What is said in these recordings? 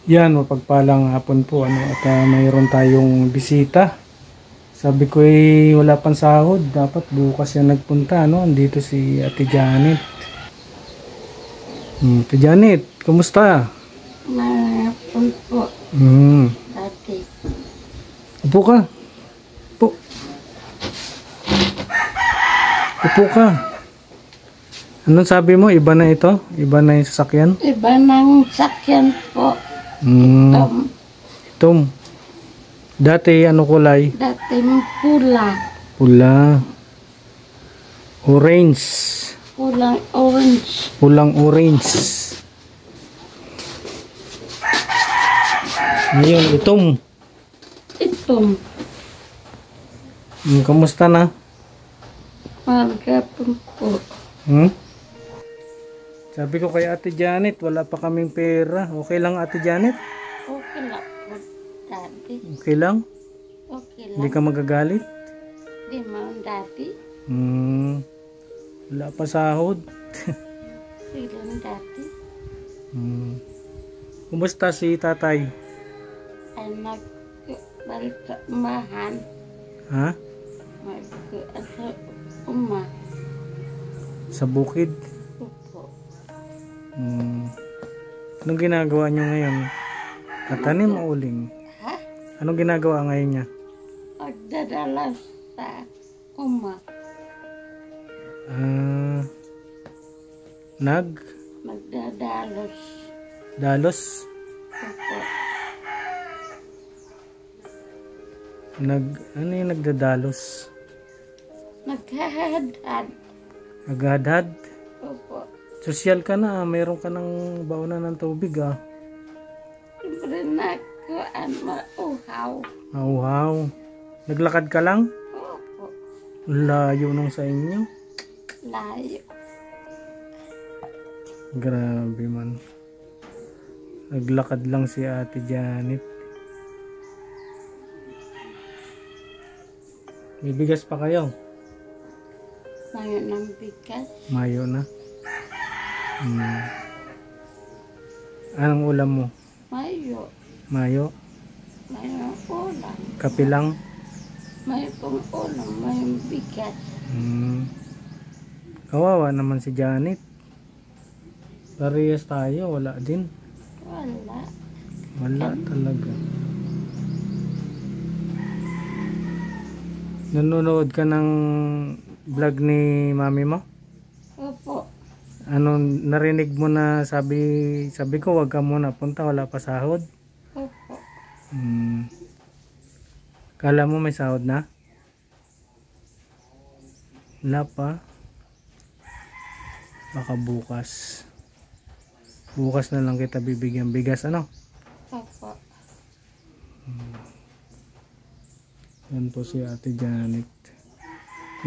Yan, mapagpalang hapon po at mayroon tayong bisita. Sabi ko wala pang sahod, dapat bukas yan nagpunta Andito si Ate Janet. Ate Janet, kumusta? Mahapon po, Hmm. dati. Upo ka. Upo. Upo ka. Anong sabi mo? Iba na ito? Iba na yung sasakyan? Iba ng sakyan po. Hmm. Itom. Dati kulay? Dati pula. Pula. Orange. Pulang orange. Pulang orange. Ngayon, itom. Itong Kamusta na? magapon po. Sabi ko kay Ate Janet, wala pa kaming pera. Okay lang Ate Janet? Okay lang po, dati. Okay lang? Okay Hindi lang. ka magagalit? Di man dati. Wala pa sahod. Okay lang dati. Kumusta si tatay? Ay nagbalik sa umahan. Ha? Sa uma. Sa bukid? Opo. Anong ginagawa niyo ngayon? Tatanim o uling? Ha? Anong ginagawa ngayon niya? Magdadala sa uma. Magdadalos. Dalos? Opo. Ano yung nagdadalos? Naghahadhad. Naghadhad? Opo. Sosyal ka na, mayroon ka ng baunan ng tubig Siyempre na ko mauhaw. Wow. Naglakad ka lang? Opo. Layo nung sa inyo. Layo. Grabe man. Naglakad lang si Ate Janet. May bigas pa kayo? Mayo ng bigas. Mayo na. Anong ulam mo? Mayo. Mayo? Mayo ng ulam. Kape lang? Mayo pong ulam. Mayo bigas. Kawawa naman si Janet. Parehas tayo, wala din. Wala. Wala talaga. Nanonood ka ng vlog ni mami mo? Opo. Narinig mo na sabi ko wag ka muna punta, wala pa sahod? Opo. Kala mo may sahod na? Wala pa. Baka bukas. Bukas na lang kita bibigyan bigas Opo. Yan po si Ate Janet.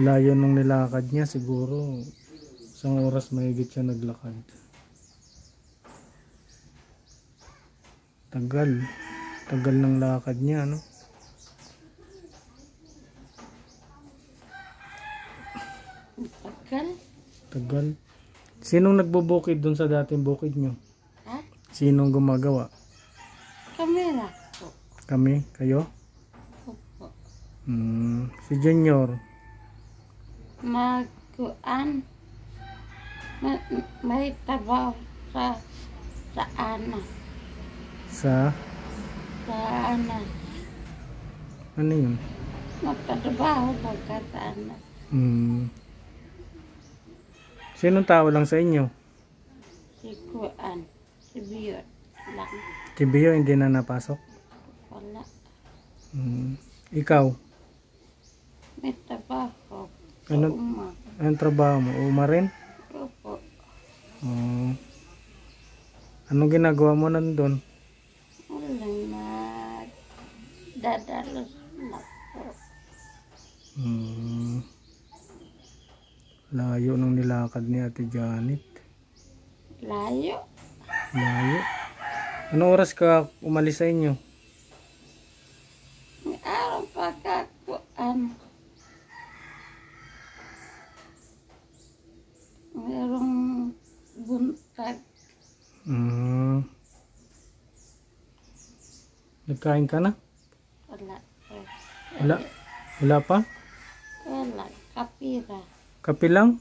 Layo nung nilakad niya, siguro isang oras mahigit siya naglakad. Tagal ng lakad niya Tagal. Sinong nagbubukid dun sa dating bukid nyo? Ha? Sinong gumagawa? Kamera po. Kami? Kayo? Opo. Si Junior? Magkuan. May trabaho sa anas. Sa? Sa anas. Ano yun? Magtatrabaho pagka sa anas. Sinong tao lang sa inyo? Si Kuan. Si Biyot lang. Si Bio hindi na napasok? Wala. Ikaw? May trabaho. Ano? Uma. Anong trabaho mo? Uma rin? Opo. Anong ginagawa mo nandun? Walang dadalos na po. Layo nung nilakad ni Ate Janet. Layo. Layo. Anong oras ka umalis sa inyo? May araw pa kakuan. Merong buntag. Nagkain ka na? Wala. Wala? Wala pa? Wala. Kapira. Kape lang?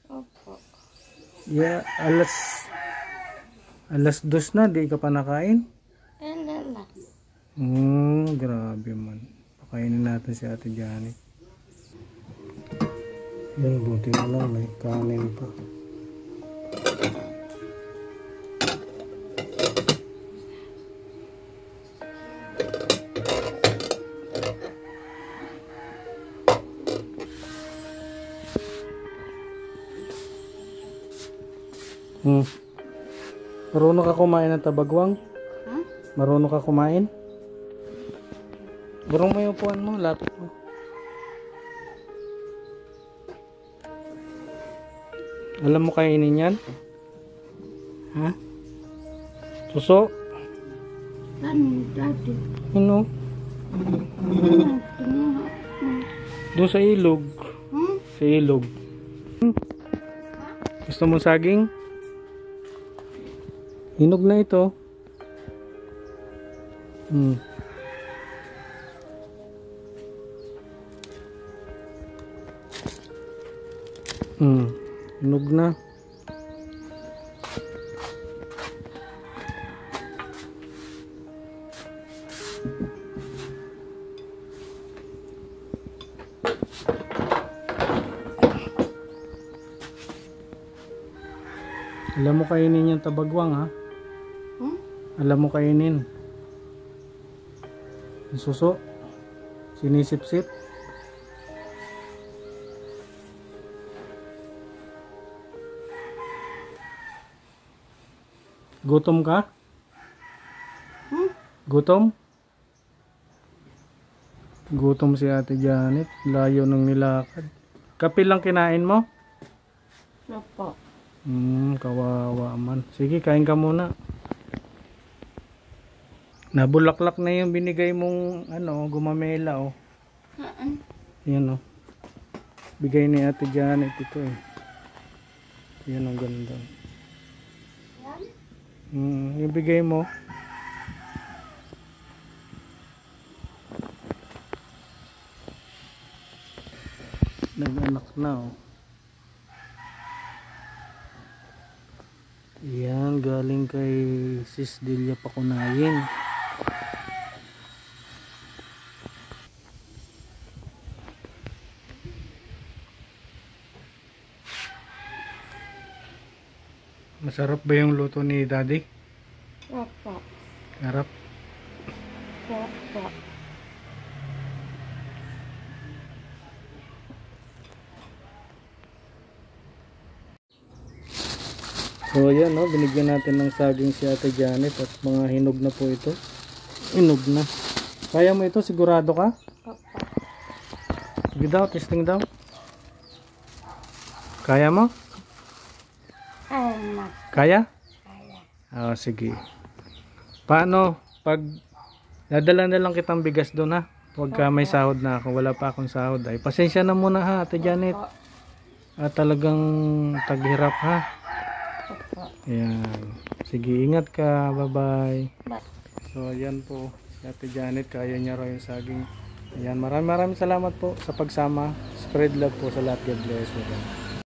Opo. Yeah, alas 2 na, di ka pa nakain? Wala lang. Grabe man. Pakainin natin si Ate Janet. Yan, buti na lang, may kanin pa. Marunong ka kumain ng tabagwang? Ha? Marunong ka kumain? Burong mo yung upuan mo, lapit mo. Alam mo kainin yan? Ha? Suso? Ano, dati? Ano? Doon sa ilog. Hmm? Sa ilog. Gusto mo saging? Hinog na ito. Hinog na. Alam mo kainin yung tabagwang, ha? Hmm? Alam mo kainin. Yung suso. Sinisip-sip. Gutom ka? Hmm? Gutom? Gutom si Ate Janet. Layo ng nilakad. Kape lang kinain mo? Opo. Kawawa man. Sige, kain ka muna. Nabulaklak na yung binigay mong gumamela, oh. Yan, oh. Bigay ni Ate Janet ito, eh. Yan ang ganda. Yung bigay mo. Nag-anak na, oh. Yan, galing kay Sis Delia Pakunayin. Masarap ba yung luto ni Daddy? Opo. Sarap. Opo. So ayan, no, binigyan natin ng saging si Ate Janet at mga hinog na po ito. Hinog na. Kaya mo ito? Sigurado ka? Opo. Sige daw, testing daw. Kaya mo? Anak. Kaya? Kaya. Sige. Paano? Pag dadala na lang kitang bigas doon, ha? Huwag ka may sahod na ako. Wala pa akong sahod. Ay, pasensya na muna, ha, Ate Janet. Opo. Talagang taghirap, ha? Opo. Ayan. Sige, ingat ka. Bye-bye. Bye. So, ayan po. Si Ate Janet, kaya niya raw yung saging. Ayan, maraming salamat po sa pagsama. Spread love po sa lahat. God bless. Bye-bye.